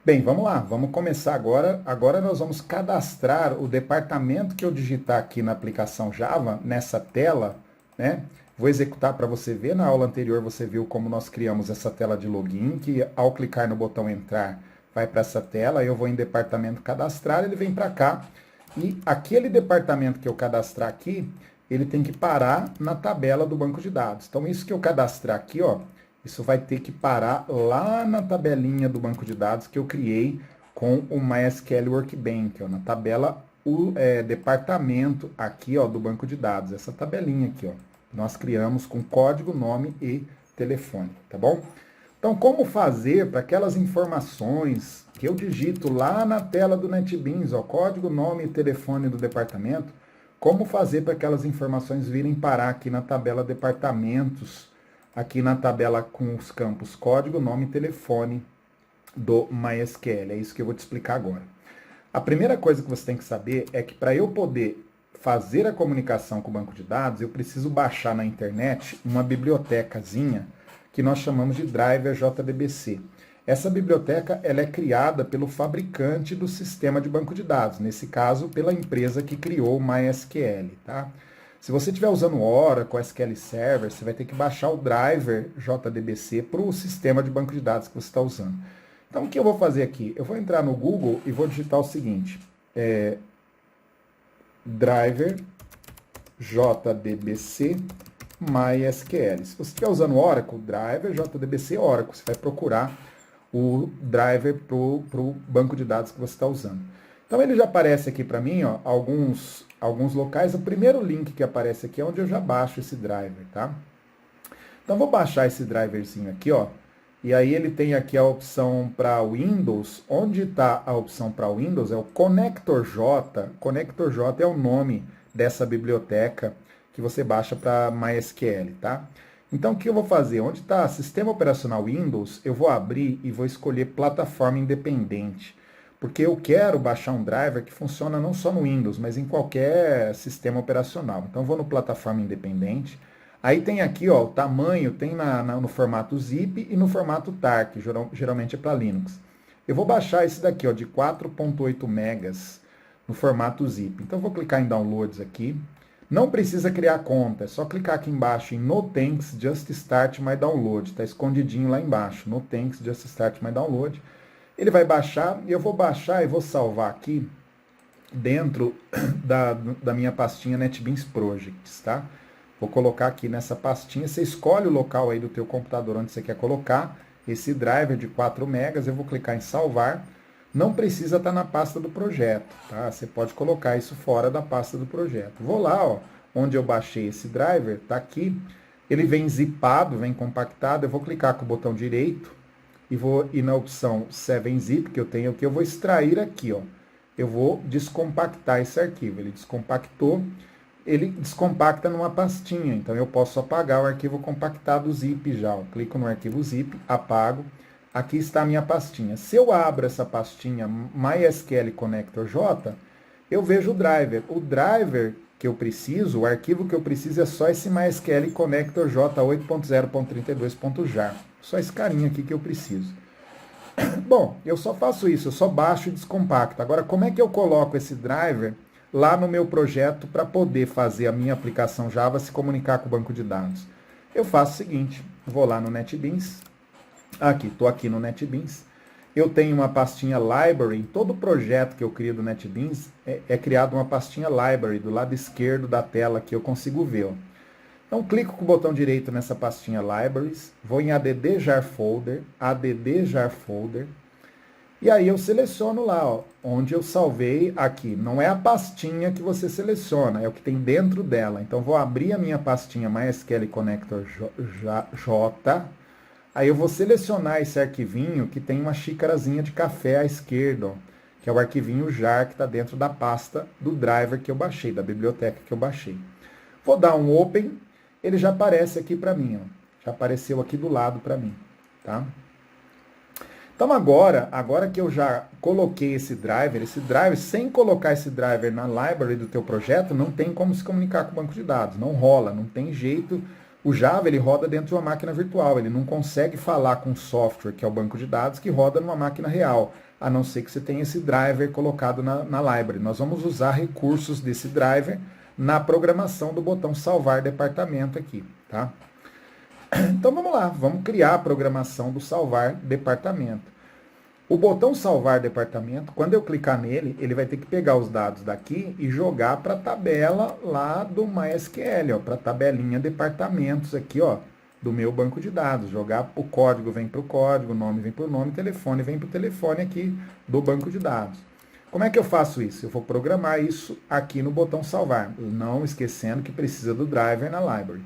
Bem, vamos lá, vamos começar agora. Agora nós vamos cadastrar o departamento que eu digitar aqui na aplicação Java, nessa tela, né? Vou executar para você ver. Na aula anterior você viu como nós criamos essa tela de login, que ao clicar no botão entrar, vai para essa tela. Eu vou em departamento cadastrar, ele vem para cá. E aquele departamento que eu cadastrar aqui, ele tem que parar na tabela do banco de dados. Então isso que eu cadastrar aqui, ó, isso vai ter que parar lá na tabelinha do banco de dados que eu criei com o MySQL Workbench, ó, na tabela departamento aqui, ó, do banco de dados, essa tabelinha aqui, ó, nós criamos com código, nome e telefone, tá bom? Então, como fazer para aquelas informações que eu digito lá na tela do NetBeans, ó, código, nome e telefone do departamento, como fazer para aquelas informações virem parar aqui na tabela departamentos, aqui na tabela com os campos código, nome e telefone do MySQL. É isso que eu vou te explicar agora. A primeira coisa que você tem que saber é que para eu poder fazer a comunicação com o banco de dados, eu preciso baixar na internet uma bibliotecazinha que nós chamamos de Driver JDBC. Essa biblioteca ela é criada pelo fabricante do sistema de banco de dados, nesse caso pela empresa que criou o MySQL, tá? Se você estiver usando Oracle, SQL Server, você vai ter que baixar o driver JDBC para o sistema de banco de dados que você está usando. Então, o que eu vou fazer aqui? Eu vou entrar no Google e vou digitar o seguinte, driver JDBC MySQL. Se você estiver usando Oracle, driver JDBC Oracle, você vai procurar o driver para o banco de dados que você está usando. Então ele já aparece aqui para mim, ó, alguns locais. O primeiro link que aparece aqui é onde eu já baixo esse driver, tá? Então vou baixar esse driverzinho aqui, ó. E aí ele tem aqui a opção para Windows. Onde está a opção para Windows é o Connector J. Connector J é o nome dessa biblioteca que você baixa para MySQL, tá? Então o que eu vou fazer? Onde está Sistema Operacional Windows, eu vou abrir e vou escolher Plataforma Independente. Porque eu quero baixar um driver que funciona não só no Windows, mas em qualquer sistema operacional. Então, eu vou no plataforma independente. Aí tem aqui, ó, o tamanho, tem no formato zip e no formato tar, que geralmente é para Linux. Eu vou baixar esse daqui, ó, de 4.8 megas no formato zip. Então, eu vou clicar em Downloads aqui. Não precisa criar conta, é só clicar aqui embaixo em No Thanks, Just Start My Download. Está escondidinho lá embaixo. No Thanks, Just Start My Download. Ele vai baixar, e eu vou baixar e vou salvar aqui dentro da minha pastinha NetBeans Projects, tá? Vou colocar aqui nessa pastinha, você escolhe o local aí do teu computador onde você quer colocar esse driver de 4 megas, eu vou clicar em salvar. Não precisa estar na pasta do projeto, tá? Você pode colocar isso fora da pasta do projeto. Vou lá, ó, onde eu baixei esse driver, tá aqui. Ele vem zipado, vem compactado, eu vou clicar com o botão direito e vou ir na opção 7-zip, que eu tenho aqui, eu vou extrair aqui, ó. Eu vou descompactar esse arquivo. Ele descompactou, ele descompacta numa pastinha, então eu posso apagar o arquivo compactado zip já. Eu clico no arquivo zip, apago. Aqui está a minha pastinha. Se eu abro essa pastinha MySQL Connector J, eu vejo o driver. O driver que eu preciso, o arquivo que eu preciso é só esse MySQL Connector J 8.0.32.jar. Só esse carinha aqui que eu preciso. Bom, eu só faço isso, eu só baixo e descompacto. Agora, como é que eu coloco esse driver lá no meu projeto para poder fazer a minha aplicação Java se comunicar com o banco de dados? Eu faço o seguinte, vou lá no NetBeans, estou aqui no NetBeans, eu tenho uma pastinha Library, em todo projeto que eu crio do NetBeans é criado uma pastinha Library, do lado esquerdo da tela que eu consigo ver, ó. Então, clico com o botão direito nessa pastinha Libraries, vou em add jar folder, e aí eu seleciono lá, ó, onde eu salvei aqui. Não é a pastinha que você seleciona, é o que tem dentro dela. Então, vou abrir a minha pastinha MySQL Connector J, aí eu vou selecionar esse arquivinho que tem uma xícarazinha de café à esquerda, ó, que é o arquivinho jar que está dentro da pasta do driver que eu baixei, da biblioteca que eu baixei. Vou dar um Open. Ele já aparece aqui para mim, ó. Já apareceu aqui do lado para mim, tá? Então agora que eu já coloquei esse driver, sem colocar esse driver na library do teu projeto, não tem como se comunicar com o banco de dados, não rola, não tem jeito, O Java ele roda dentro de uma máquina virtual, ele não consegue falar com o software, que é o banco de dados, que roda numa máquina real, a não ser que você tenha esse driver colocado na library. Nós vamos usar recursos desse driver na programação do botão salvar departamento aqui, tá? Então vamos lá, vamos criar a programação do salvar departamento. O botão salvar departamento, quando eu clicar nele, ele vai ter que pegar os dados daqui e jogar para a tabela lá do MySQL, para a tabelinha departamentos aqui, ó, do meu banco de dados. Jogar o código vem para o código, o nome vem para o nome, o telefone vem para o telefone aqui do banco de dados. Como é que eu faço isso? Eu vou programar isso aqui no botão salvar, não esquecendo que precisa do driver na library.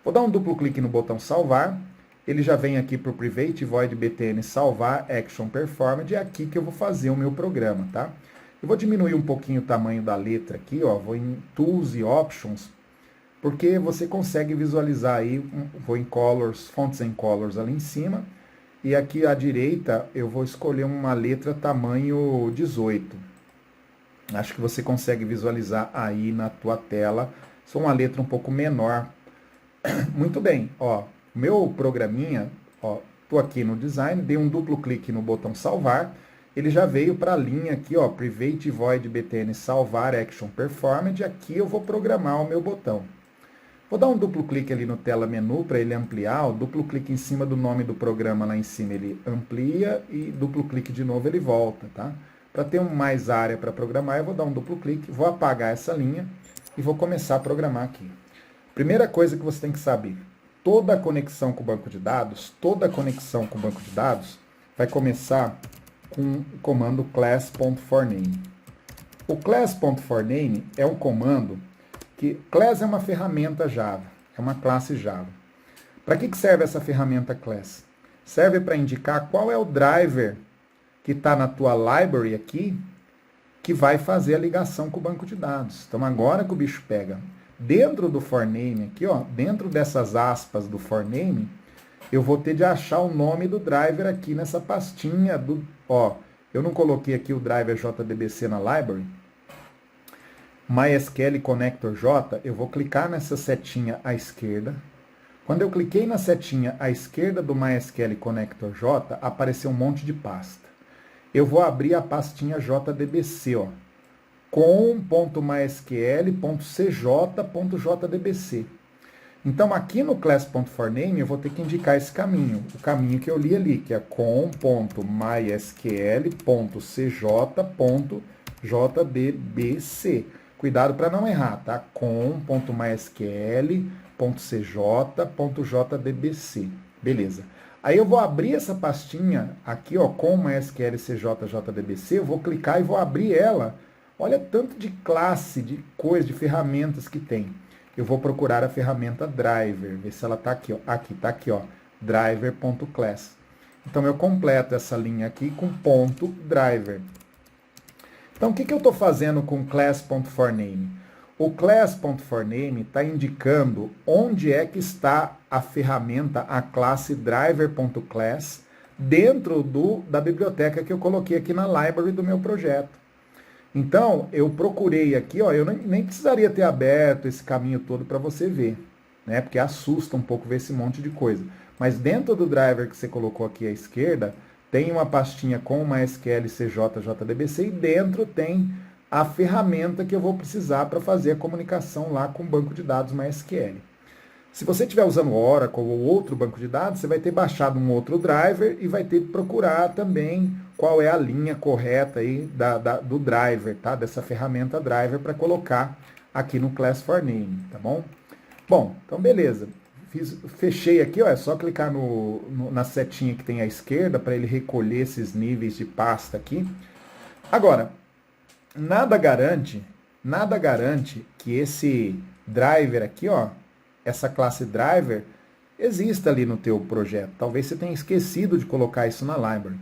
Vou dar um duplo clique no botão salvar. Ele já vem aqui para o Private Void BTN salvar Action Performed, e é aqui que eu vou fazer o meu programa, tá? Eu vou diminuir um pouquinho o tamanho da letra aqui, ó, vou em Tools e Options, porque você consegue visualizar aí, vou em Colors, Fonts and Colors ali em cima, e aqui à direita eu vou escolher uma letra tamanho 18. Acho que você consegue visualizar aí na tua tela, só uma letra um pouco menor. Muito bem, ó. Meu programinha, ó, tô aqui no design, dei um duplo clique no botão salvar, ele já veio para a linha aqui, ó, Private Void BTN salvar Action Performed, aqui eu vou programar o meu botão. Vou dar um duplo clique ali no tela menu para ele ampliar, ó, duplo clique em cima do nome do programa lá em cima ele amplia e duplo clique de novo ele volta, tá? Para ter mais área para programar, eu vou dar um duplo clique, vou apagar essa linha e vou começar a programar aqui. Primeira coisa que você tem que saber, toda a conexão com o banco de dados, vai começar com o comando class.forName. O class.forName é um comando que, class é uma ferramenta Java, é uma classe Java. Para que serve essa ferramenta class? Serve para indicar qual é o driver que está na tua library aqui, que vai fazer a ligação com o banco de dados. Então agora que o bicho pega, dentro do forName aqui, ó, dentro dessas aspas do forName, eu vou ter de achar o nome do driver aqui nessa pastinha do, ó, eu não coloquei aqui o driver JDBC na library. MySQL Connector J, eu vou clicar nessa setinha à esquerda. Quando eu cliquei na setinha à esquerda do MySQL Connector J, apareceu um monte de pasta. Eu vou abrir a pastinha JDBC, ó, com.mysql.cj.jdbc. Então, aqui no class.forName, eu vou ter que indicar esse caminho, o caminho que eu li ali, que é com.mysql.cj.jdbc. Cuidado para não errar, tá? com.mysql.cj.jdbc. Beleza. Aí eu vou abrir essa pastinha aqui, ó, com MySQL CJ.jdbc, eu vou clicar e vou abrir ela. Olha tanto de classe, de coisa, de ferramentas que tem. Eu vou procurar a ferramenta driver, ver se ela está aqui, ó. Aqui, está aqui, ó, driver.class. Então eu completo essa linha aqui com ponto driver. Então o que eu estou fazendo com class.forName? O class.forName está indicando onde é que está a ferramenta, a classe driver.class, dentro da biblioteca que eu coloquei aqui na library do meu projeto. Então, eu procurei aqui, ó, eu nem precisaria ter aberto esse caminho todo para você ver, né? Porque assusta um pouco ver esse monte de coisa. Mas dentro do driver que você colocou aqui à esquerda, tem uma pastinha com MySQL CJ.jdbc e dentro tem a ferramenta que eu vou precisar para fazer a comunicação lá com o banco de dados MySQL. Se você estiver usando o Oracle ou outro banco de dados, você vai ter baixado um outro driver e vai ter que procurar também qual é a linha correta aí do driver, tá? Dessa ferramenta driver para colocar aqui no class.forName, tá bom? Bom, então beleza. Fechei aqui, ó, é só clicar na setinha que tem à esquerda para ele recolher esses níveis de pasta aqui. Agora, nada garante que esse driver aqui, ó, essa classe driver, exista ali no teu projeto. Talvez você tenha esquecido de colocar isso na library.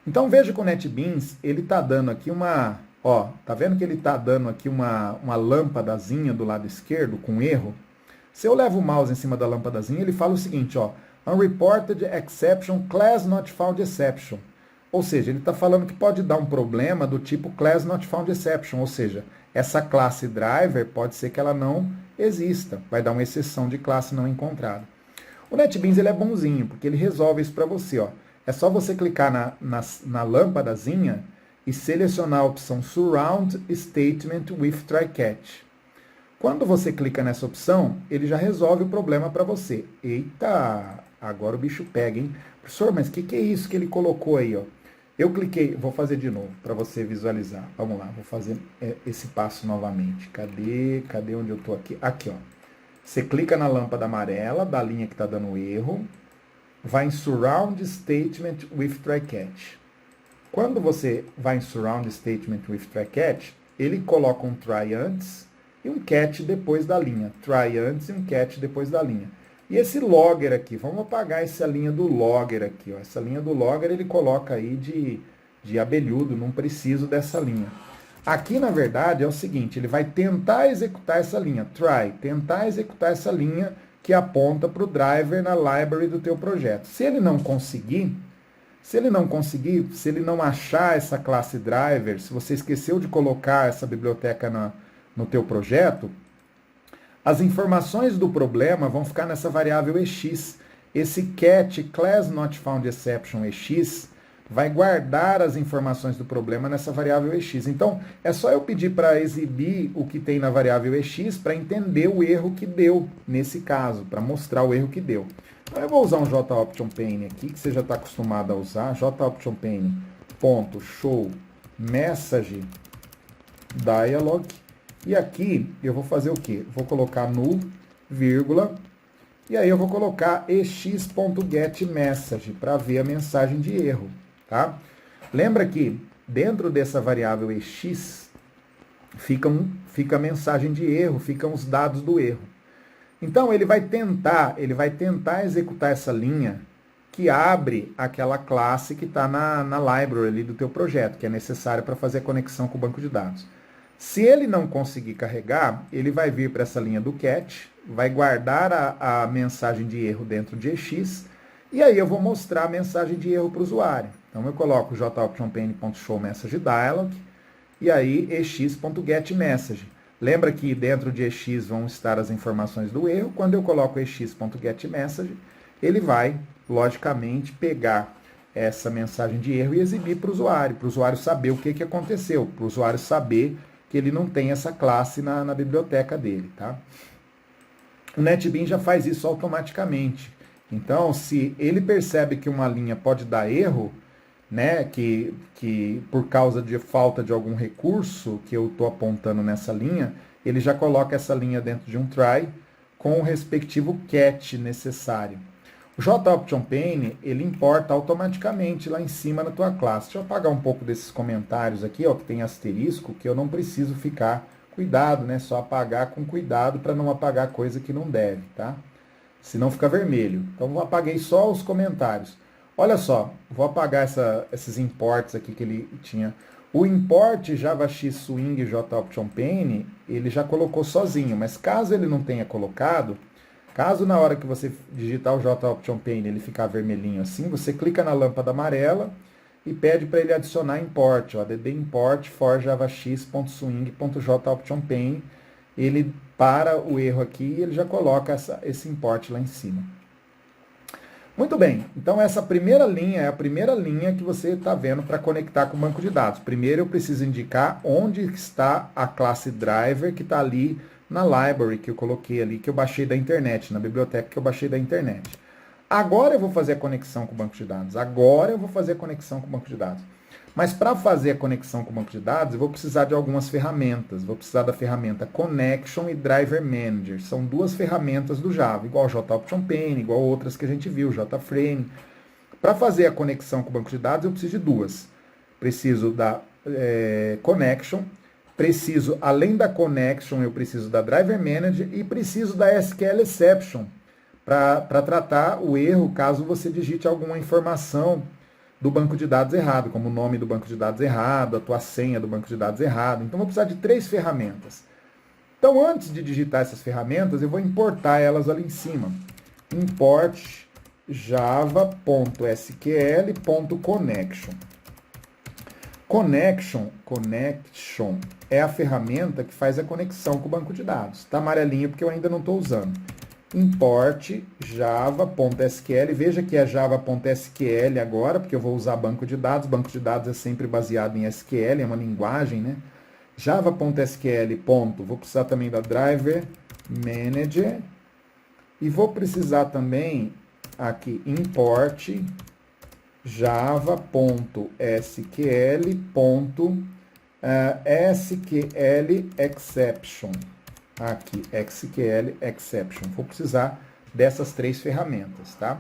Então veja que o NetBeans, ele está dando aqui uma, ó, tá vendo que ele está dando aqui uma lâmpadazinha do lado esquerdo com erro? Se eu levo o mouse em cima da lâmpadazinha, ele fala o seguinte, ó, Unreported Exception, Class Not Found Exception. Ou seja, ele está falando que pode dar um problema do tipo Class Not Found Exception, ou seja, essa classe driver pode ser que ela não exista. Vai dar uma exceção de classe não encontrada. O NetBeans ele é bonzinho, porque ele resolve isso para você. Ó. É só você clicar na lâmpadazinha e selecionar a opção Surround Statement with Try-Catch. Quando você clica nessa opção, ele já resolve o problema para você. Eita, agora o bicho pega, hein? Professor, mas o que é isso que ele colocou aí? Ó? Eu cliquei, vou fazer de novo para você visualizar. Vamos lá, vou fazer esse passo novamente. Cadê onde eu estou aqui? Aqui, ó. Você clica na lâmpada amarela da linha que está dando erro, vai em Surround Statement with Try-Catch. Quando você vai em Surround Statement with Try-Catch, ele coloca um try antes e um catch depois da linha. Try antes e um catch depois da linha. E esse logger aqui, vamos apagar essa linha do logger aqui. Ó. Essa linha do logger ele coloca aí de abelhudo, não preciso dessa linha. Aqui, na verdade, é o seguinte, ele vai tentar executar essa linha, try, tentar executar essa linha que aponta para o driver na library do teu projeto. Se ele não conseguir, se ele não achar essa classe driver, se você esqueceu de colocar essa biblioteca no teu projeto, as informações do problema vão ficar nessa variável EX. Esse cat class not found exception EX vai guardar as informações do problema nessa variável EX. Então, é só eu pedir para exibir o que tem na variável EX para entender o erro que deu nesse caso, para mostrar o erro que deu. Então, eu vou usar um JOptionPane aqui, que você já está acostumado a usar, JOptionPane.show message dialog. E aqui eu vou fazer o quê? Vou colocar null, vírgula, e aí eu vou colocar ex.getMessage para ver a mensagem de erro. Tá? Lembra que dentro dessa variável EX fica a mensagem de erro, ficam os dados do erro. Então ele vai tentar executar essa linha que abre aquela classe que está na library ali do teu projeto, que é necessária para fazer a conexão com o banco de dados. Se ele não conseguir carregar, ele vai vir para essa linha do catch, vai guardar a mensagem de erro dentro de EX, e aí eu vou mostrar a mensagem de erro para o usuário. Então eu coloco JOptionPane.show message dialog e aí ex.getMessage. Lembra que dentro de EX vão estar as informações do erro. Quando eu coloco ex.getMessage, ele vai, logicamente, pegar essa mensagem de erro e exibir para o usuário saber o que aconteceu, para o usuário saber que ele não tem essa classe na biblioteca dele. Tá? O NetBeans já faz isso automaticamente. Então, se ele percebe que uma linha pode dar erro, né, que por causa de falta de algum recurso que eu estou apontando nessa linha, ele já coloca essa linha dentro de um try com o respectivo catch necessário. O JOptionPane, ele importa automaticamente lá em cima na tua classe. Deixa eu apagar um pouco desses comentários aqui, ó, que tem asterisco, que eu não preciso ficar cuidado, né, só apagar com cuidado para não apagar coisa que não deve, tá? Senão fica vermelho. Então eu apaguei só os comentários. Olha só, vou apagar esses imports aqui que ele tinha. O import JavaX Swing JOptionPane, ele já colocou sozinho, mas caso ele não tenha colocado, caso na hora que você digitar o JOptionPane ele ficar vermelhinho assim, você clica na lâmpada amarela e pede para ele adicionar import, ó, import for javax.swing.jOptionPane. Ele para o erro aqui e ele já coloca esse import lá em cima. Muito bem, então essa primeira linha é a primeira linha que você está vendo para conectar com o banco de dados. Primeiro eu preciso indicar onde está a classe driver que está ali na library que eu coloquei ali, que eu baixei da internet, na biblioteca que eu baixei da internet. Agora eu vou fazer a conexão com o banco de dados. Mas para fazer a conexão com o banco de dados, eu vou precisar de algumas ferramentas. Vou precisar da ferramenta Connection e Driver Manager. São duas ferramentas do Java, igual JOptionPane, igual outras que a gente viu, JFrame. Para fazer a conexão com o banco de dados, eu preciso de duas. Preciso da Connection, além da Connection, eu preciso da Driver Manager e preciso da SQL Exception para tratar o erro caso você digite alguma informação do banco de dados errado, como o nome do banco de dados errado, a tua senha do banco de dados errado. Então, vou precisar de 3 ferramentas. Então, antes de digitar essas ferramentas, eu vou importar elas ali em cima. Import java.sql.connection. Connection é a ferramenta que faz a conexão com o banco de dados. Está amarelinho porque eu ainda não estou usando. Import java.sql, veja que é java.sql agora, porque eu vou usar banco de dados. Banco de dados é sempre baseado em SQL, é uma linguagem, né? Java.sql, vou precisar também da driver manager, e vou precisar também aqui import java.sql.sql exception. Aqui, SQL exception. Vou precisar dessas três ferramentas, tá?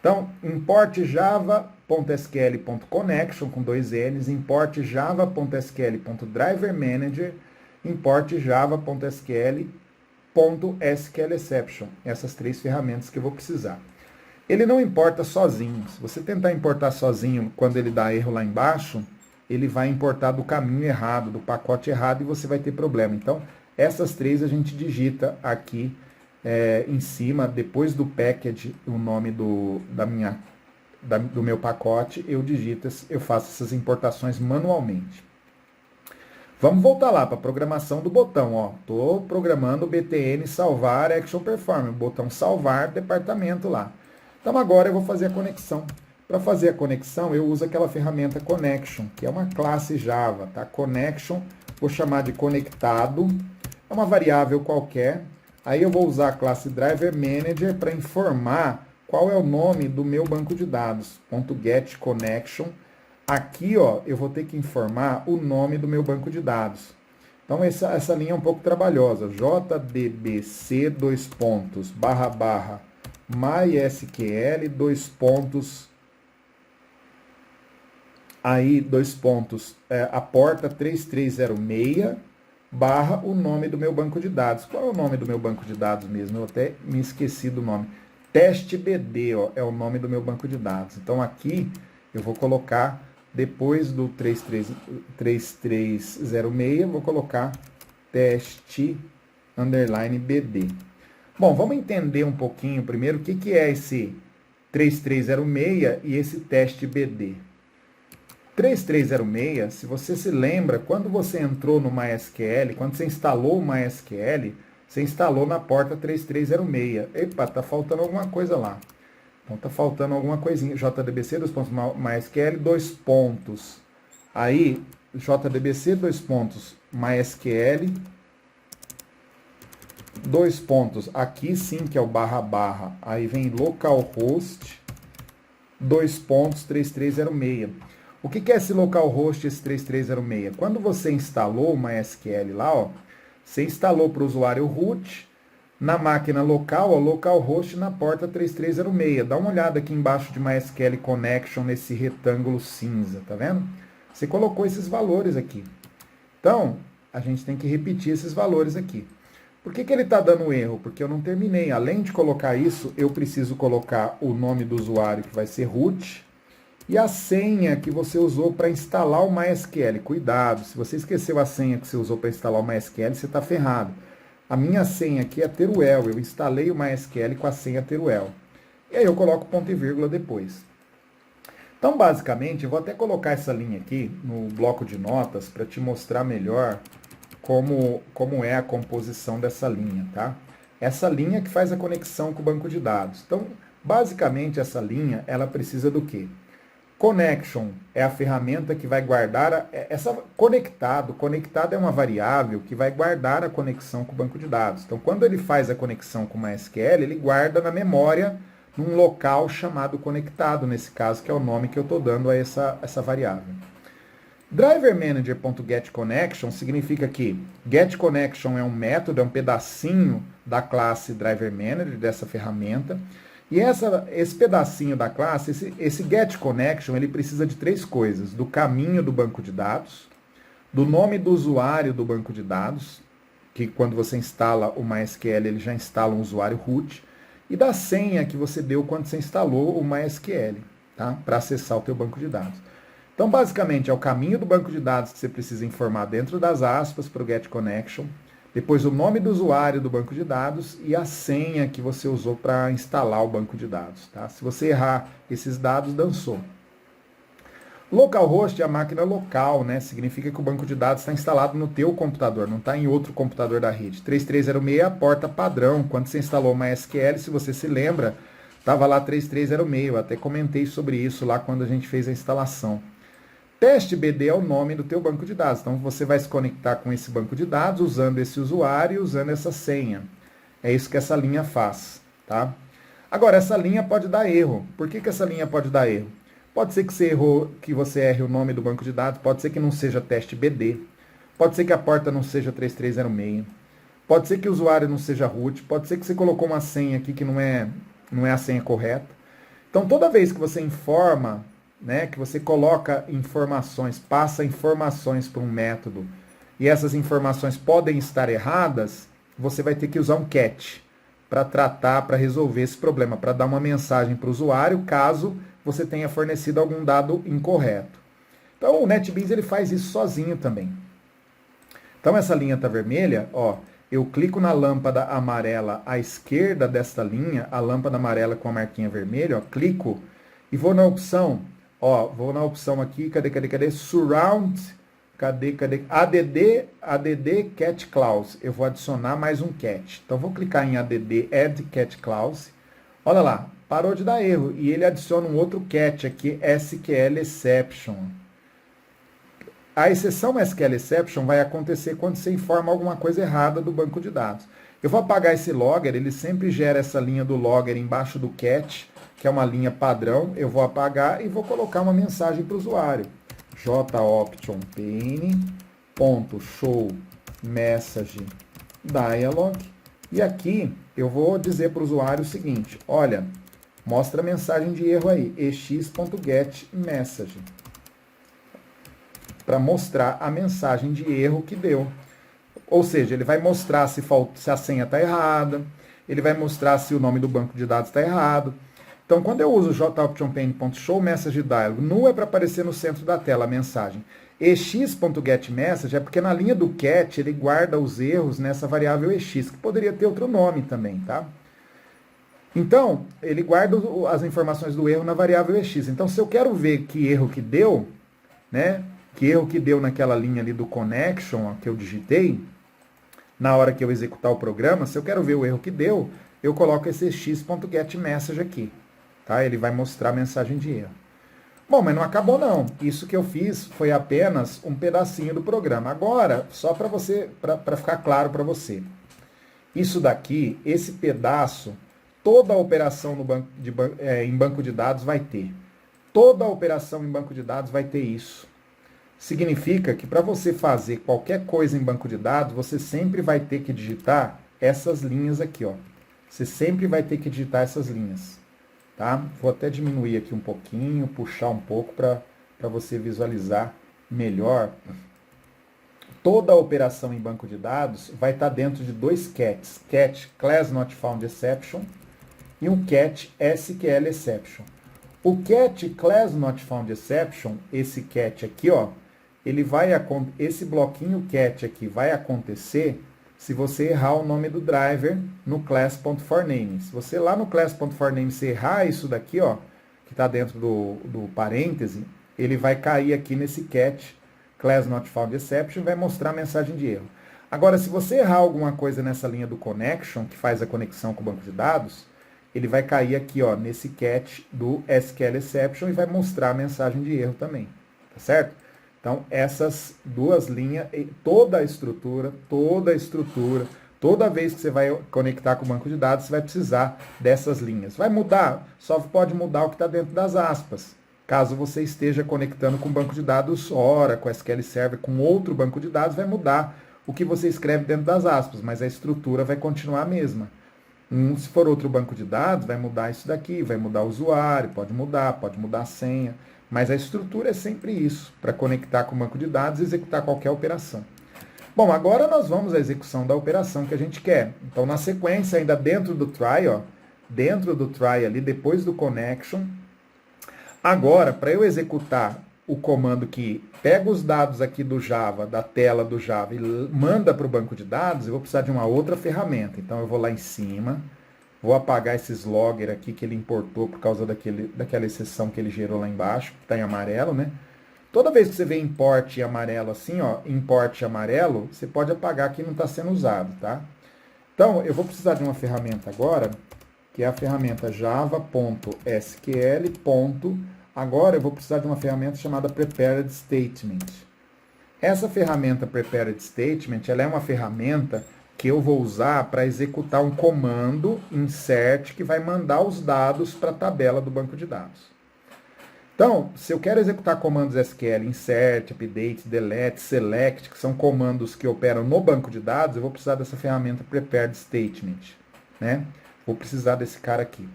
Então, import java.sql.connection com dois N's, import java.sql.driverManager, import java.sql.sqlException. Essas três ferramentas que eu vou precisar. Ele não importa sozinho. Se você tentar importar sozinho, quando ele dá erro lá embaixo, ele vai importar do caminho errado, do pacote errado, e você vai ter problema. Então, essas três a gente digita aqui em cima, depois do package, o nome do meu pacote, eu faço essas importações manualmente. Vamos voltar lá para a programação do botão. Estou programando o btn salvar action perform, o botão salvar departamento lá. Então agora eu vou fazer a conexão. Para fazer a conexão, eu uso aquela ferramenta connection, que é uma classe Java, tá? Connection, vou chamar de conectado, é uma variável qualquer. Aí eu vou usar a classe driver manager para informar qual é o nome do meu banco de dados. .getConnection. Aqui, eu vou ter que informar o nome do meu banco de dados. Então essa linha é um pouco trabalhosa. jdbc //mysql a porta 3306 barra o nome do meu banco de dados. Qual é o nome do meu banco de dados mesmo? Eu até me esqueci do nome. TestBD, é o nome do meu banco de dados. Então aqui eu vou colocar, depois do 3306, vou colocar test_bd. Bom, vamos entender um pouquinho primeiro o que é esse 3306 e esse testBD. 3306, se você se lembra, quando você entrou no MySQL, quando você instalou o MySQL, você instalou na porta 3306. Epa, tá faltando alguma coisa lá. Então tá faltando alguma coisinha. JDBC, MySQL, Aí, JDBC, MySQL, aqui sim que é o //. Aí vem localhost, 3306. O que é esse localhost, esse 3306? Quando você instalou o MySQL lá, você instalou para o usuário root, na máquina local, localhost na porta 3306. Dá uma olhada aqui embaixo de MySQL Connection, nesse retângulo cinza, tá vendo? Você colocou esses valores aqui. Então, a gente tem que repetir esses valores aqui. Por que ele está dando erro? Porque eu não terminei. Além de colocar isso, eu preciso colocar o nome do usuário, que vai ser root, e a senha que você usou para instalar o MySQL. Cuidado, se você esqueceu a senha que você usou para instalar o MySQL, você está ferrado. A minha senha aqui é Teruel, eu instalei o MySQL com a senha Teruel. E aí eu coloco ponto e vírgula depois. Então, basicamente, eu vou até colocar essa linha aqui no bloco de notas para te mostrar melhor como é a composição dessa linha, tá? Essa linha que faz a conexão com o banco de dados. Então, basicamente, essa linha, ela precisa do quê? Connection é a ferramenta que vai guardar, conectado é uma variável que vai guardar a conexão com o banco de dados. Então, quando ele faz a conexão com o MySQL, ele guarda na memória, num local chamado conectado, nesse caso, que é o nome que eu estou dando a essa variável. DriverManager.getConnection significa que getConnection é um método, é um pedacinho da classe DriverManager, dessa ferramenta. E esse pedacinho da classe, esse getConnection, ele precisa de três coisas: do caminho do banco de dados, do nome do usuário do banco de dados, que quando você instala o MySQL, ele já instala um usuário root, e da senha que você deu quando você instalou o MySQL, tá? Para acessar o teu banco de dados. Então, basicamente, é o caminho do banco de dados que você precisa informar dentro das aspas para o getConnection, depois o nome do usuário do banco de dados e a senha que você usou para instalar o banco de dados. Tá? Se você errar esses dados, dançou. Localhost é a máquina local, né? Significa que o banco de dados está instalado no teu computador, não está em outro computador da rede. 3306 é a porta padrão. Quando você instalou o MySQL, se você se lembra, estava lá 3306. Eu até comentei sobre isso lá quando a gente fez a instalação. Teste BD é o nome do teu banco de dados. Então você vai se conectar com esse banco de dados usando esse usuário e usando essa senha. É isso que essa linha faz, tá? Agora, essa linha pode dar erro. Por que essa linha pode dar erro? Pode ser que você erre o nome do banco de dados, pode ser que não seja teste BD, pode ser que a porta não seja 3306, pode ser que o usuário não seja root, pode ser que você colocou uma senha aqui que não é a senha correta. Então, toda vez que você informa, né, que você coloca informações, passa informações para um método, e essas informações podem estar erradas, você vai ter que usar um catch para tratar, para resolver esse problema, para dar uma mensagem para o usuário, caso você tenha fornecido algum dado incorreto. Então o NetBeans ele faz isso sozinho também. Então essa linha está vermelha, ó, eu clico na lâmpada amarela à esquerda desta linha, a lâmpada amarela com a marquinha vermelha, ó, clico e vou na opção, ó, vou na opção aqui, cadê? Surround, ADD Cat Clause. Eu vou adicionar mais um cat. Então vou clicar em ADD Add Cat Clause. Olha lá, parou de dar erro. E ele adiciona um outro catch aqui, SQL Exception. A exceção SQL Exception vai acontecer quando você informa alguma coisa errada do banco de dados. Eu vou apagar esse logger, ele sempre gera essa linha do logger embaixo do catch, que é uma linha padrão. Eu vou apagar e vou colocar uma mensagem para o usuário. joptionpane.show message dialog. E aqui eu vou dizer para o usuário o seguinte, olha, mostra a mensagem de erro aí, ex.getMessage, para mostrar a mensagem de erro que deu. Ou seja, ele vai mostrar se a senha está errada, ele vai mostrar se o nome do banco de dados está errado. Então, quando eu uso joptionpane.showMessageDialog, nu é para aparecer no centro da tela a mensagem. ex.getMessage é porque na linha do cat ele guarda os erros nessa variável ex, que poderia ter outro nome também, tá? Então, ele guarda as informações do erro na variável ex. Então, se eu quero ver que erro que deu, né? Que erro que deu naquela linha ali do connection, ó, que eu digitei, na hora que eu executar o programa, se eu quero ver o erro que deu, eu coloco esse x.getMessage aqui. Tá? Ele vai mostrar a mensagem de erro. Bom, mas não acabou não. Isso que eu fiz foi apenas um pedacinho do programa. Agora, só para ficar claro para você. Isso daqui, esse pedaço, toda a operação em banco de dados vai ter. Toda a operação em banco de dados vai ter isso. Significa que para você fazer qualquer coisa em banco de dados, você sempre vai ter que digitar essas linhas aqui, ó. Você sempre vai ter que digitar essas linhas. Tá? Vou até diminuir aqui um pouquinho, puxar um pouco para você visualizar melhor. Toda a operação em banco de dados vai estar dentro de dois cats. Cat Class Not Found Exception e um cat SQL Exception. O cat Class Not Found Exception, esse cat aqui, ó, esse bloquinho cat aqui vai acontecer se você errar o nome do driver no class.forName. Se você lá no class.forName se errar isso daqui, ó, que está dentro do parêntese, ele vai cair aqui nesse cat class not found exception e vai mostrar a mensagem de erro. Agora, se você errar alguma coisa nessa linha do connection, que faz a conexão com o banco de dados, ele vai cair aqui, ó, nesse cat do SQL exception e vai mostrar a mensagem de erro também. Tá certo? Então, essas duas linhas, toda a estrutura, toda vez que você vai conectar com o banco de dados, você vai precisar dessas linhas. Vai mudar? Só pode mudar o que está dentro das aspas. Caso você esteja conectando com o banco de dados Oracle, SQL Server, com outro banco de dados, vai mudar o que você escreve dentro das aspas, mas a estrutura vai continuar a mesma. Se for outro banco de dados, vai mudar isso daqui, vai mudar o usuário, pode mudar a senha. Mas a estrutura é sempre isso, para conectar com o banco de dados e executar qualquer operação. Bom, agora nós vamos à execução da operação que a gente quer. Então, na sequência, ainda dentro do try, ó, dentro do try ali, depois do connection, agora, para eu executar o comando que pega os dados aqui do Java, da tela do Java, e manda para o banco de dados, eu vou precisar de uma outra ferramenta. Então, eu vou lá em cima, vou apagar esses logger aqui que ele importou por causa daquela exceção que ele gerou lá embaixo, que está em amarelo, né? Toda vez que você vê import amarelo assim, ó, import amarelo, você pode apagar que não está sendo usado, tá? Então, eu vou precisar de uma ferramenta agora, que é a ferramenta java.sql. Agora eu vou precisar de uma ferramenta chamada prepared statement. Essa ferramenta prepared statement, ela é uma ferramenta que eu vou usar para executar um comando insert que vai mandar os dados para a tabela do banco de dados. Então, se eu quero executar comandos SQL, insert, update, delete, select, que são comandos que operam no banco de dados, eu vou precisar dessa ferramenta prepared statement, né? Vou precisar desse cara aqui.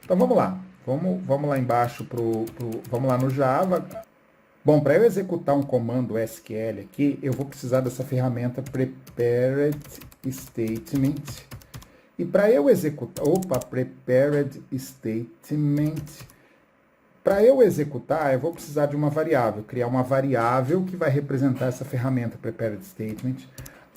Então, vamos lá. Vamos lá embaixo, vamos lá no Java. Bom, para eu executar um comando SQL aqui, eu vou precisar dessa ferramenta prepared statement. E para eu executar, prepared statement. Para eu executar, eu vou precisar de uma variável, criar uma variável que vai representar essa ferramenta prepared statement.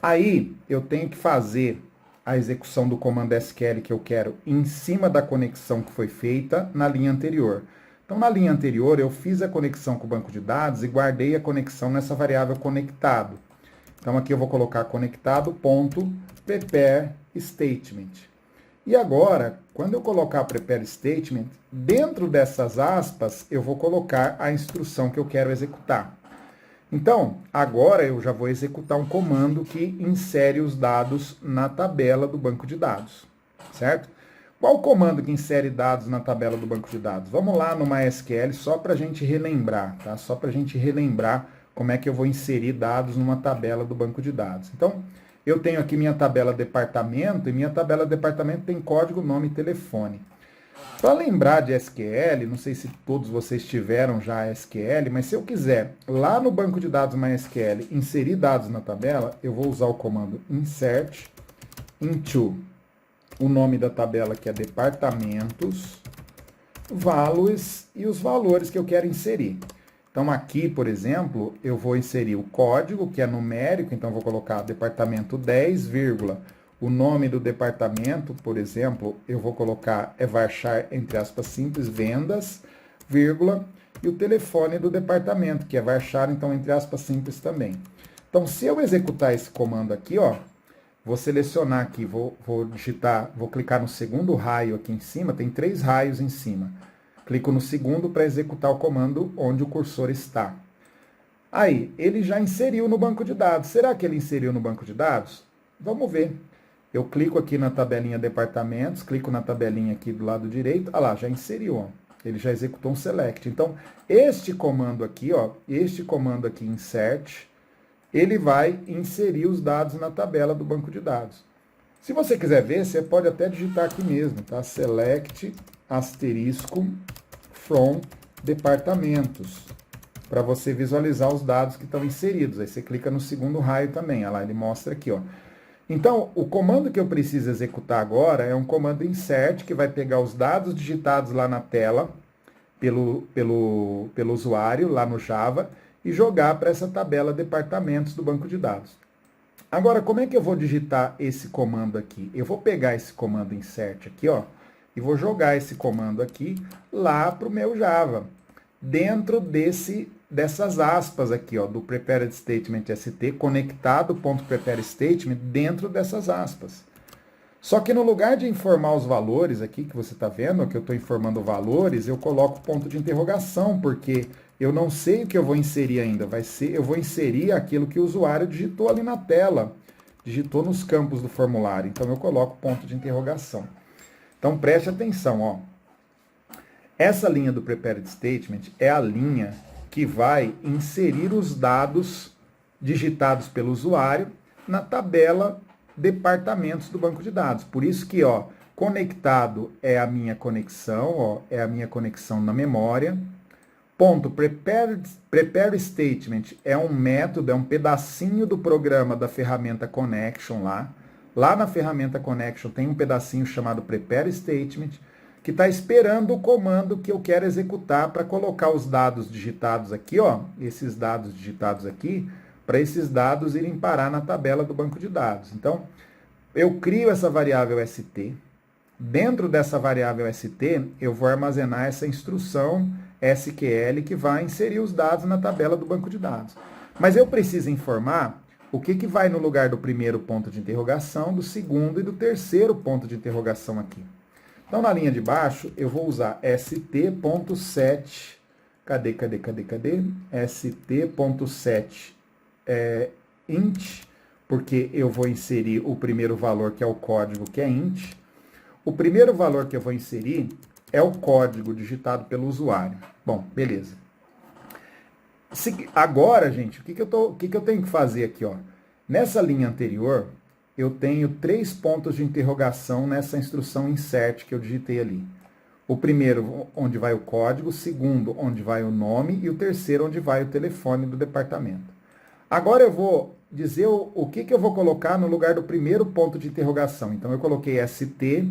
Aí eu tenho que fazer a execução do comando SQL que eu quero em cima da conexão que foi feita na linha anterior. Então, na linha anterior, eu fiz a conexão com o banco de dados e guardei a conexão nessa variável conectado. Então, aqui eu vou colocar conectado.prepare statement. E agora, quando eu colocar prepare statement, dentro dessas aspas, eu vou colocar a instrução que eu quero executar. Então, agora eu já vou executar um comando que insere os dados na tabela do banco de dados, certo? Qual o comando que insere dados na tabela do banco de dados? Vamos lá no MySQL só para a gente relembrar, tá? Só para a gente relembrar como é que eu vou inserir dados numa tabela do banco de dados. Então, eu tenho aqui minha tabela departamento, e minha tabela departamento tem código, nome e telefone. Para lembrar de SQL, não sei se todos vocês tiveram já SQL, mas se eu quiser, lá no banco de dados MySQL, inserir dados na tabela, eu vou usar o comando insert into o nome da tabela, que é departamentos, values e os valores que eu quero inserir. Então, aqui, por exemplo, eu vou inserir o código, que é numérico, então vou colocar departamento 10, vírgula. O nome do departamento, por exemplo, eu vou colocar varchar, entre aspas, simples, vendas, vírgula, e o telefone do departamento, que é varchar, então, entre aspas, simples também. Então, se eu executar esse comando aqui, ó, vou selecionar aqui, vou digitar, vou clicar no segundo raio aqui em cima, tem 3 raios em cima. Clico no segundo para executar o comando onde o cursor está. Aí, ele já inseriu no banco de dados. Será que ele inseriu no banco de dados? Vamos ver. Eu clico aqui na tabelinha departamentos, clico na tabelinha aqui do lado direito. Ah lá, já inseriu, ó. Ele já executou um select. Então, este comando aqui, ó, este comando aqui, insert, ele vai inserir os dados na tabela do banco de dados. Se você quiser ver, você pode até digitar aqui mesmo, tá? Select asterisco from departamentos, para você visualizar os dados que estão inseridos. Aí você clica no segundo raio também, olha lá, ele mostra aqui, ó. Então, o comando que eu preciso executar agora é um comando insert, que vai pegar os dados digitados lá na tela, pelo usuário, lá no Java, e jogar para essa tabela departamentos do banco de dados. Agora, como é que eu vou digitar esse comando aqui? Eu vou pegar esse comando insert aqui, ó, e vou jogar esse comando aqui lá para o meu Java, dentro dessas aspas aqui, ó, do prepared statement st, conectado.prepare statement, dentro dessas aspas. Só que no lugar de informar os valores aqui, que você está vendo, que eu estou informando valores, eu coloco ponto de interrogação, porque eu não sei o que eu vou inserir ainda. Eu vou inserir aquilo que o usuário digitou ali na tela, digitou nos campos do formulário. Então eu coloco ponto de interrogação. Então preste atenção, ó. Essa linha do prepared statement é a linha que vai inserir os dados digitados pelo usuário na tabela departamentos do banco de dados. Por isso que, ó, conectado é a minha conexão, ó, é a minha conexão na memória. Ponto, prepare statement é um método, é um pedacinho do programa da ferramenta connection lá. Lá na ferramenta connection tem um pedacinho chamado prepare statement, que está esperando o comando que eu quero executar para colocar os dados digitados aqui, ó, esses dados digitados aqui, para esses dados irem parar na tabela do banco de dados. Então, eu crio essa variável st. Dentro dessa variável st, eu vou armazenar essa instrução SQL que vai inserir os dados na tabela do banco de dados. Mas eu preciso informar o que vai no lugar do primeiro ponto de interrogação, do segundo e do terceiro ponto de interrogação aqui. Então, na linha de baixo, eu vou usar st.set, cadê? st.set int, porque eu vou inserir o primeiro valor, que é o código, que é int. O primeiro valor que eu vou inserir é o código digitado pelo usuário. Bom, beleza. Agora, gente, o que eu tenho que fazer aqui? Ó? Nessa linha anterior, eu tenho 3 pontos de interrogação nessa instrução insert que eu digitei ali. O primeiro, onde vai o código, o segundo, onde vai o nome, e o terceiro, onde vai o telefone do departamento. Agora eu vou dizer o que eu vou colocar no lugar do primeiro ponto de interrogação. Então, eu coloquei st,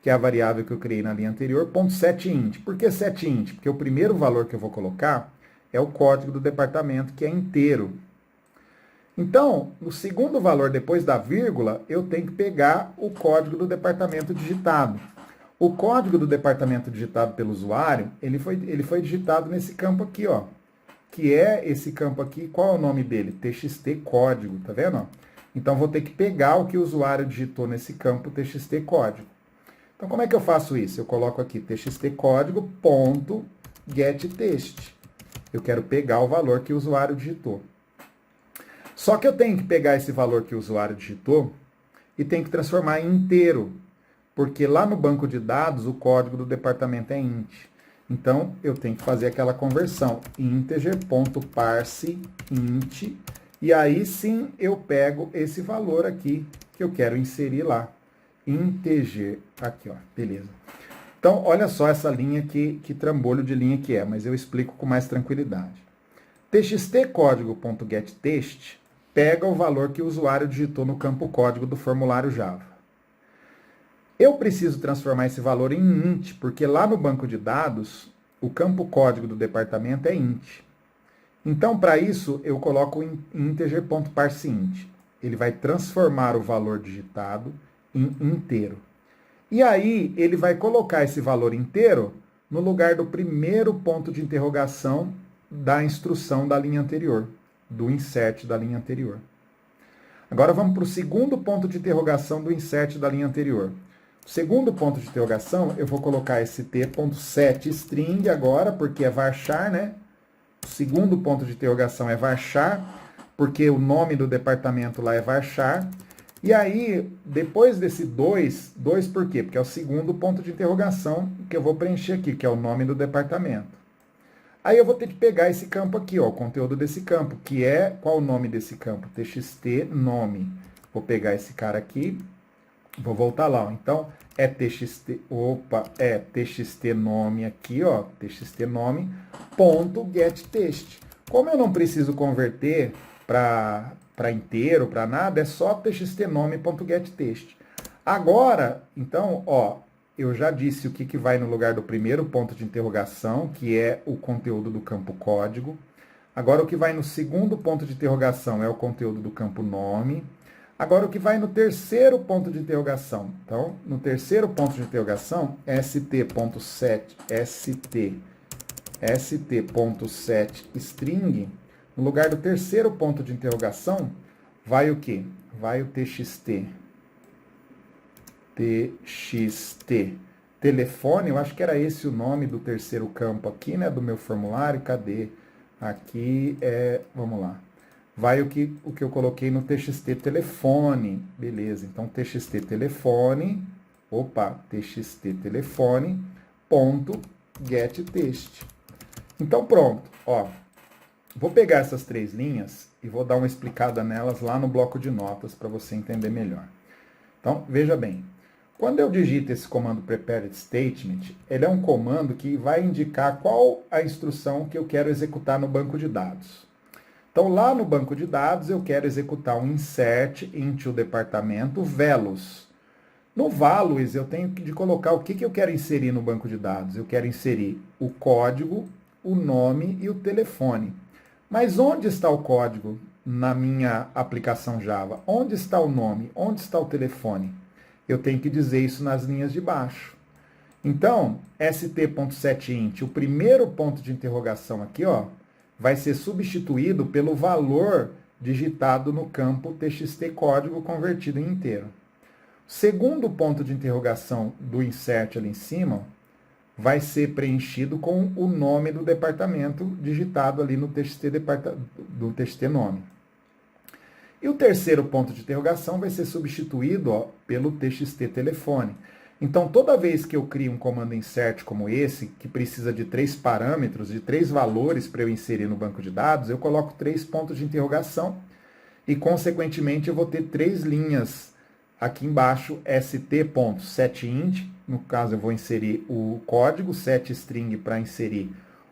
que é a variável que eu criei na linha anterior, .setInt. Por que setInt? Porque o primeiro valor que eu vou colocar é o código do departamento, que é inteiro. Então, no segundo valor, depois da vírgula, eu tenho que pegar o código do departamento digitado. O código do departamento digitado pelo usuário, ele foi digitado nesse campo aqui, ó. Que é esse campo aqui, qual é o nome dele? TXT código, tá vendo? Então, vou ter que pegar o que o usuário digitou nesse campo TXT código. Então, como é que eu faço isso? Eu coloco aqui txt código ponto getText. Eu quero pegar o valor que o usuário digitou. Só que eu tenho que pegar esse valor que o usuário digitou e tenho que transformar em inteiro, porque lá no banco de dados o código do departamento é int. Então, eu tenho que fazer aquela conversão, integer.parseInt, e aí sim eu pego esse valor aqui que eu quero inserir lá. Integer, aqui ó, beleza. Então, olha só essa linha que trambolho de linha que é, mas eu explico com mais tranquilidade. txtcódigo.getText pega o valor que o usuário digitou no campo código do formulário Java. Eu preciso transformar esse valor em int, porque lá no banco de dados, o campo código do departamento é int. Então, para isso, eu coloco integer.parseInt. Ele vai transformar o valor digitado em inteiro. E aí, ele vai colocar esse valor inteiro no lugar do primeiro ponto de interrogação da instrução da linha anterior, do insert da linha anterior. Agora vamos para o segundo ponto de interrogação do insert da linha anterior. O segundo ponto de interrogação, eu vou colocar st.setString agora, porque é varchar, né? O segundo ponto de interrogação é varchar, porque o nome do departamento lá é varchar. E aí, depois desse 2 por quê? Porque é o segundo ponto de interrogação que eu vou preencher aqui, que é o nome do departamento. Aí eu vou ter que pegar esse campo aqui, ó, o conteúdo desse campo, que é, qual o nome desse campo? TXT nome. Vou pegar esse cara aqui, vou voltar lá, ó. Então, é TXT nome aqui, ó, TXT nome, ponto getText. Como eu não preciso converter para inteiro, para nada, é só txtnome.getText. Agora, então, ó, eu já disse o que vai no lugar do primeiro ponto de interrogação, que é o conteúdo do campo código. Agora, o que vai no segundo ponto de interrogação é o conteúdo do campo nome. Agora, o que vai no terceiro ponto de interrogação. Então, no terceiro ponto de interrogação, st.setString, no lugar do terceiro ponto de interrogação, vai o quê? Vai o txt. Telefone, eu acho que era esse o nome do terceiro campo aqui, né, do meu formulário. Cadê? Aqui vamos lá. Vai o que eu coloquei no txt telefone. Beleza, então txt telefone, txt telefone, ponto getText. Então pronto, ó. Vou pegar essas 3 linhas e vou dar uma explicada nelas lá no bloco de notas para você entender melhor. Então, veja bem. Quando eu digito esse comando prepared statement, ele é um comando que vai indicar qual a instrução que eu quero executar no banco de dados. Então, lá no banco de dados, eu quero executar um insert into departamento values. No values, eu tenho de colocar o que eu quero inserir no banco de dados. Eu quero inserir o código, o nome e o telefone. Mas onde está o código na minha aplicação Java? Onde está o nome? Onde está o telefone? Eu tenho que dizer isso nas linhas de baixo. Então, st.setInt, o primeiro ponto de interrogação aqui, ó, vai ser substituído pelo valor digitado no campo txt código convertido em inteiro. O segundo ponto de interrogação do insert ali em cima vai ser preenchido com o nome do departamento digitado ali no txt nome. E o terceiro ponto de interrogação vai ser substituído, ó, pelo txt telefone. Então, toda vez que eu crio um comando insert como esse, que precisa de 3 parâmetros, de 3 valores para eu inserir no banco de dados, eu coloco 3 pontos de interrogação e, consequentemente, eu vou ter 3 linhas aqui embaixo, st.setInt, no caso eu vou inserir o código, setString para inserir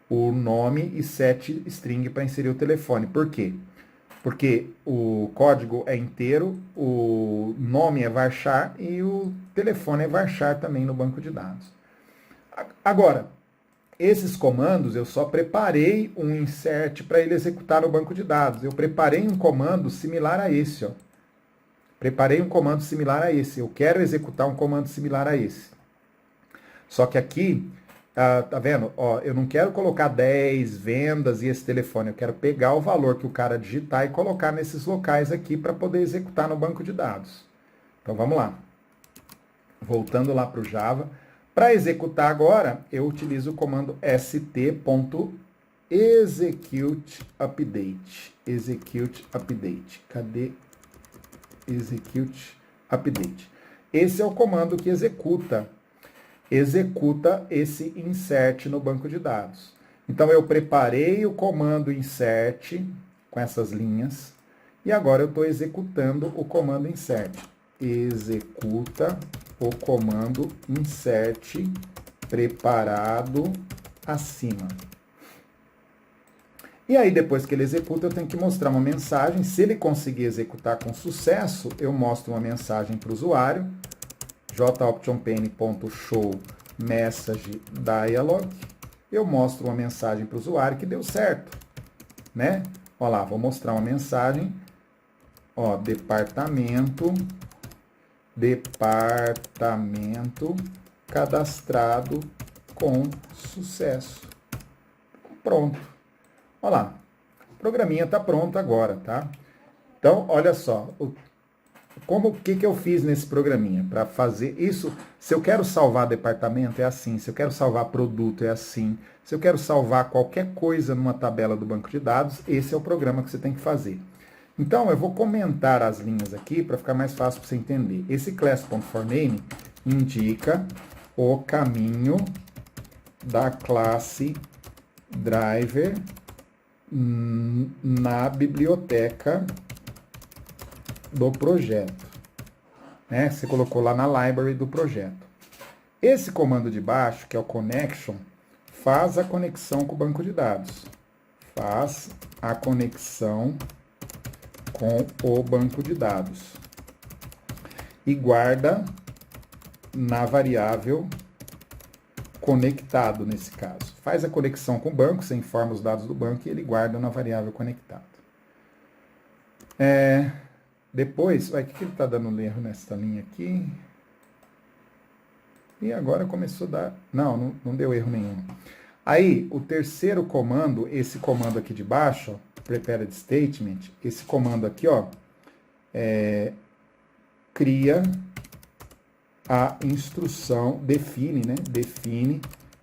o nome e setString para inserir o telefone. Por quê? Porque o código é inteiro, o nome é varchar e o telefone é varchar também no banco de dados. Agora, esses comandos eu só preparei um insert para ele executar no banco de dados. Eu preparei um comando similar a esse, ó. Preparei um comando similar a esse. Eu quero executar um comando similar a esse. Só que aqui, tá vendo? Ó, eu não quero colocar 10 vendas e esse telefone. Eu quero pegar o valor que o cara digitar e colocar nesses locais aqui para poder executar no banco de dados. Então vamos lá. Voltando lá para o Java. Para executar agora, eu utilizo o comando st.executeUpdate. ExecuteUpdate. Cadê? ExecuteUpdate. Esse é o comando que executa esse insert no banco de dados. Então, eu preparei o comando insert com essas linhas e agora eu estou executando o comando insert. Executa o comando insert preparado acima. E aí, depois que ele executa, eu tenho que mostrar uma mensagem. Se ele conseguir executar com sucesso, eu mostro uma mensagem para o usuário. joptionpane.show message dialog. Eu mostro uma mensagem para o usuário que deu certo, né? Olha lá, vou mostrar uma mensagem. Ó, departamento cadastrado com sucesso. Pronto. Olha lá, o programinha está pronto agora, tá? Então, olha só, o que eu fiz nesse programinha para fazer isso? Se eu quero salvar departamento, é assim. Se eu quero salvar produto, é assim. Se eu quero salvar qualquer coisa numa tabela do banco de dados, esse é o programa que você tem que fazer. Então, eu vou comentar as linhas aqui para ficar mais fácil para você entender. Esse class.forName indica o caminho da classe driver na biblioteca do projeto. Né? Você colocou lá na library do projeto. Esse comando de baixo, que é o connection, faz a conexão com o banco de dados. Faz a conexão com o banco de dados. E guarda na variável conectado, nesse caso. Faz a conexão com o banco, você informa os dados do banco e ele guarda na variável conectado. Depois, o que ele está dando erro nessa linha aqui? E agora começou a dar... Não deu erro nenhum. Aí, o terceiro comando, esse comando aqui de baixo, ó, prepared statement, esse comando aqui, ó, cria a instrução, define, né?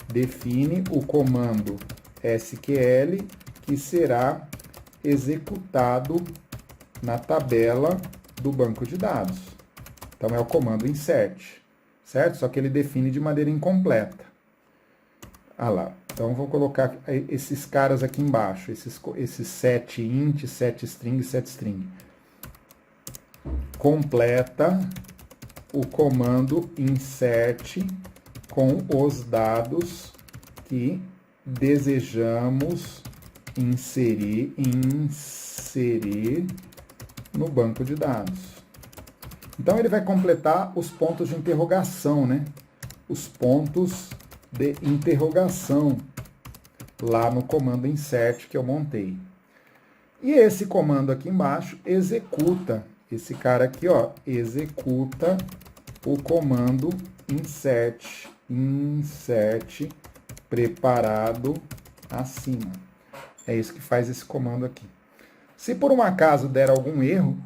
Define o comando SQL que será executado na tabela do banco de dados. Então, é o comando insert, certo? Só que ele define de maneira incompleta. Ah lá. Então, vou colocar esses caras aqui embaixo, esses setInt, setString, setString. Completa o comando insert com os dados que desejamos inserir no banco de dados. Então, ele vai completar os pontos de interrogação, né? Os pontos de interrogação lá no comando insert que eu montei. E esse comando aqui embaixo executa, esse cara aqui, ó, executa o comando insert insert preparado acima. É isso que faz esse comando aqui. Se por um acaso der algum erro,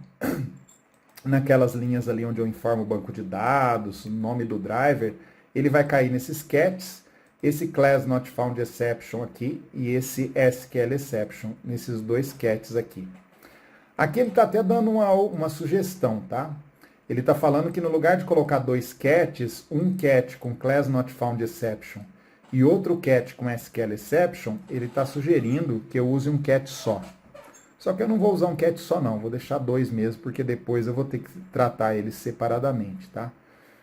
naquelas linhas ali onde eu informo o banco de dados, o nome do driver, ele vai cair nesses catches, esse class not found exception aqui e esse SQL exception, nesses dois catches aqui. Aqui ele está até dando uma sugestão, tá? Ele está falando que no lugar de colocar dois catches, um catch com class not found exception e outro catch com SQL exception, ele está sugerindo que eu use um catch só. Só que eu não vou usar um catch só não, vou deixar dois mesmo, porque depois eu vou ter que tratar eles separadamente, tá?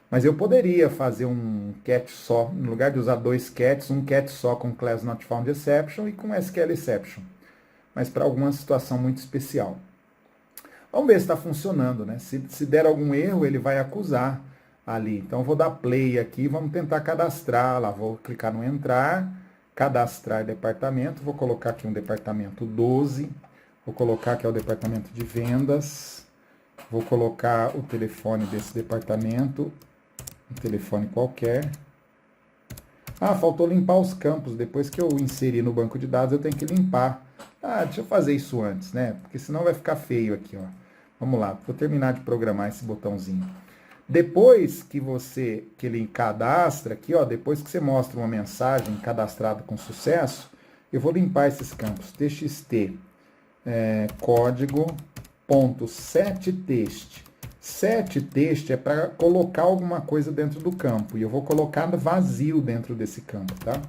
Mas eu poderia fazer um catch só, no lugar de usar dois catches, um catch só com class not found exception e com SQL exception. Mas para alguma situação muito especial. Vamos ver se está funcionando, né? Se der algum erro, ele vai acusar ali. Então, eu vou dar play aqui, vamos tentar cadastrar. Lá, vou clicar no entrar, cadastrar departamento. Vou colocar aqui um departamento 12. Vou colocar que é o departamento de vendas. Vou colocar o telefone desse departamento. Um telefone qualquer. Ah, faltou limpar os campos. Depois que eu inserir no banco de dados, eu tenho que limpar. Ah, deixa eu fazer isso antes, né? Porque senão vai ficar feio aqui, ó. Vamos lá, vou terminar de programar esse botãozinho. Depois que ele cadastra aqui, ó, depois que você mostra uma mensagem cadastrada com sucesso, eu vou limpar esses campos. txt, código.setText. setText é para colocar alguma coisa dentro do campo, e eu vou colocar vazio dentro desse campo, tá?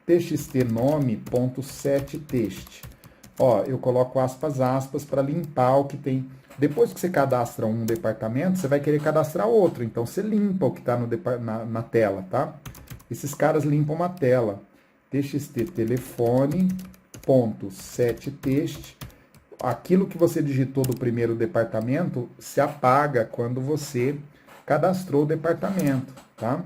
txt nome.setText. Ó, eu coloco aspas para limpar o que tem. Depois que você cadastra um departamento, você vai querer cadastrar outro. Então, você limpa o que está na tela, tá? Esses caras limpam uma tela. txt telefone.setText. Aquilo que você digitou do primeiro departamento se apaga quando você cadastrou o departamento, tá?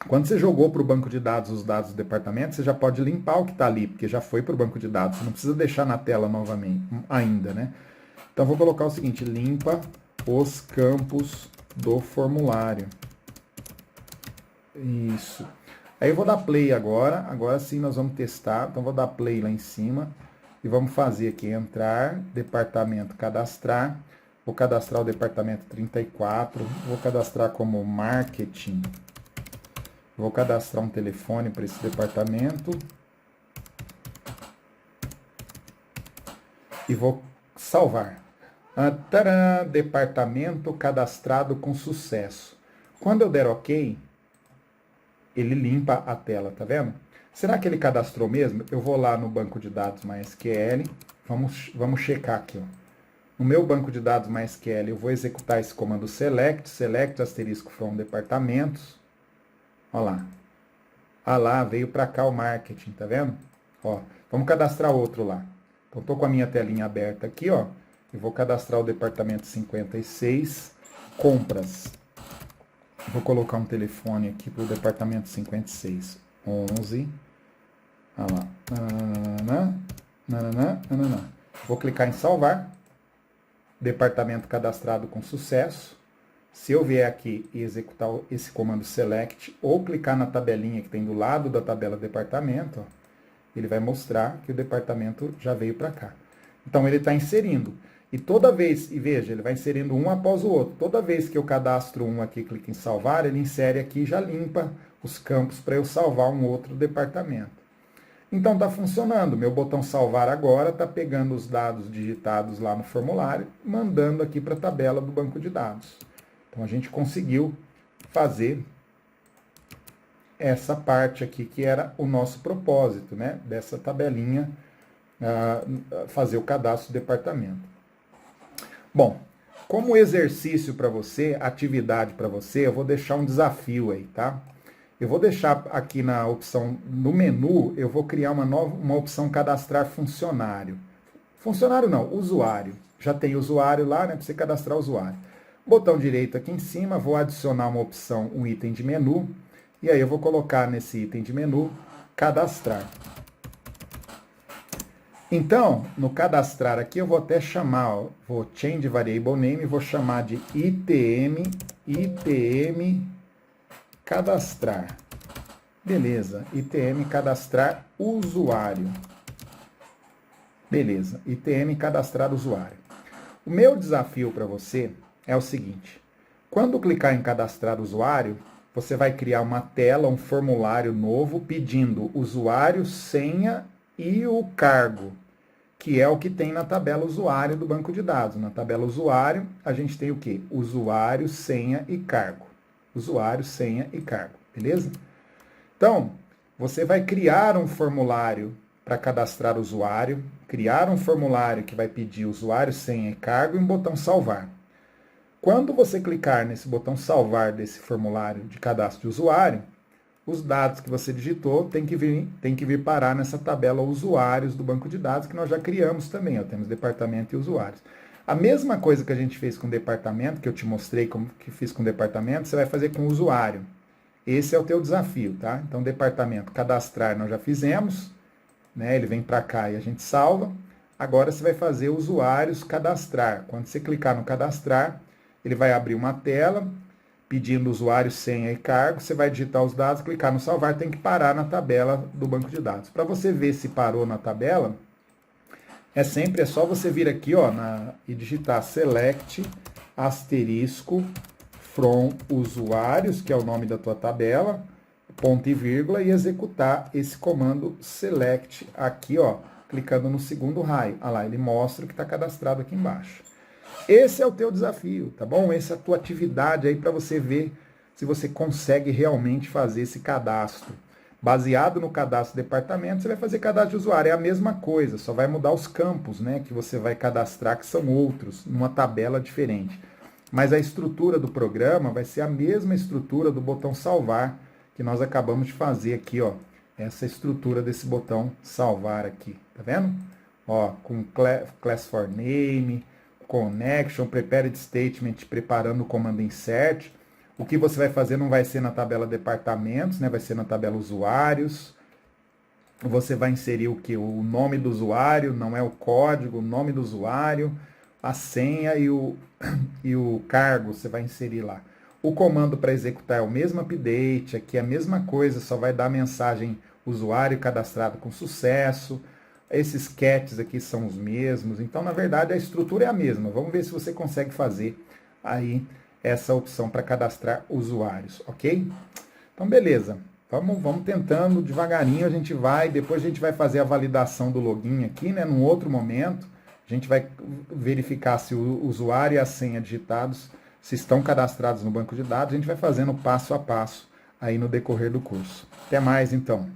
Quando você jogou para o banco de dados os dados do departamento, você já pode limpar o que está ali, porque já foi para o banco de dados. Você não precisa deixar na tela novamente, ainda, né? Então, vou colocar o seguinte, limpa os campos do formulário. Isso. Aí eu vou dar play agora. Agora sim nós vamos testar. Então, vou dar play lá em cima. E vamos fazer aqui, entrar, departamento, cadastrar. Vou cadastrar o departamento 34. Vou cadastrar como marketing. Vou cadastrar um telefone para esse departamento. E vou salvar. Tcharam, departamento cadastrado com sucesso. Quando eu der OK, ele limpa a tela, tá vendo? Será que ele cadastrou mesmo? Eu vou lá no banco de dados MySQL. Vamos checar aqui, ó. No meu banco de dados MySQL, eu vou executar esse comando select asterisco from departamentos. Olha lá. Ah lá, veio para cá o marketing, tá vendo? Ó, vamos cadastrar outro lá. Então, estou com a minha telinha aberta aqui, ó. E vou cadastrar o departamento 56, compras. Vou colocar um telefone aqui para o departamento 56, 11. Olha lá. Nananã. Vou clicar em salvar. Departamento cadastrado com sucesso. Se eu vier aqui e executar esse comando select, ou clicar na tabelinha que tem do lado da tabela departamento, ó, ele vai mostrar que o departamento já veio para cá. Então, ele está inserindo. E toda vez, e veja, ele vai inserindo um após o outro. Toda vez que eu cadastro um aqui, clico em salvar, ele insere aqui e já limpa os campos para eu salvar um outro departamento. Então, está funcionando. Meu botão salvar agora está pegando os dados digitados lá no formulário, mandando aqui para a tabela do banco de dados. Então, a gente conseguiu fazer essa parte aqui, que era o nosso propósito, né? Dessa tabelinha, fazer o cadastro do departamento. Bom, como exercício para você, atividade para você, eu vou deixar um desafio aí, tá? Eu vou deixar aqui na opção, no menu, eu vou criar uma opção cadastrar funcionário. Funcionário não, usuário. Já tem usuário lá, né? Para você cadastrar usuário. Botão direito aqui em cima, vou adicionar uma opção, um item de menu. E aí eu vou colocar nesse item de menu, cadastrar. Então, no cadastrar aqui, eu vou até chamar, ó, vou change variable name, vou chamar de itm cadastrar. Beleza, ITM cadastrar usuário. Beleza, ITM cadastrar usuário. O meu desafio para você é o seguinte: quando clicar em cadastrar usuário, você vai criar uma tela, um formulário novo pedindo usuário, senha e o cargo, que é o que tem na tabela usuário do banco de dados. Na tabela usuário, a gente tem o quê? Usuário, senha e cargo. Usuário, senha e cargo, beleza? Então, você vai criar um formulário para cadastrar usuário, criar um formulário que vai pedir usuário, senha e cargo e um botão salvar. Quando você clicar nesse botão salvar desse formulário de cadastro de usuário, os dados que você digitou tem que vir parar nessa tabela usuários do banco de dados que nós já criamos também, ó, temos departamento e usuários. A mesma coisa que a gente fez com o departamento, que eu te mostrei como que fiz com o departamento, você vai fazer com o usuário. Esse é o teu desafio, tá? Então, departamento, cadastrar, nós já fizemos, né? Ele vem para cá e a gente salva. Agora você vai fazer usuários cadastrar. Quando você clicar no cadastrar, ele vai abrir uma tela pedindo usuário, senha e cargo. Você vai digitar os dados, clicar no salvar, tem que parar na tabela do banco de dados. Para você ver se parou na tabela, é só você vir aqui, ó, e digitar select asterisco from usuários, que é o nome da tua tabela, ponto e vírgula, e executar esse comando select aqui, ó, clicando no segundo raio. Olha lá, ele mostra o que está cadastrado aqui embaixo. Esse é o teu desafio, tá bom? Essa é a tua atividade aí para você ver se você consegue realmente fazer esse cadastro. Baseado no cadastro do departamento, você vai fazer cadastro de usuário. É a mesma coisa, só vai mudar os campos, né, que você vai cadastrar, que são outros, numa tabela diferente. Mas a estrutura do programa vai ser a mesma estrutura do botão salvar, que nós acabamos de fazer aqui, ó. Essa estrutura desse botão salvar aqui, tá vendo? Ó, com class for name, connection, prepared statement, preparando o comando insert. O que você vai fazer não vai ser na tabela departamentos, né? Vai ser na tabela usuários. Você vai inserir o que? O nome do usuário, não é o código, o nome do usuário, a senha e o cargo você vai inserir lá. O comando para executar é o mesmo update, aqui é a mesma coisa, só vai dar a mensagem usuário cadastrado com sucesso. Esses cats aqui são os mesmos, então na verdade a estrutura é a mesma. Vamos ver se você consegue fazer aí essa opção para cadastrar usuários, ok? Então beleza, vamos tentando devagarinho, depois a gente vai fazer a validação do login aqui, né, num outro momento. A gente vai verificar se o usuário e a senha digitados se estão cadastrados no banco de dados. A gente vai fazendo passo a passo aí no decorrer do curso. Até mais então.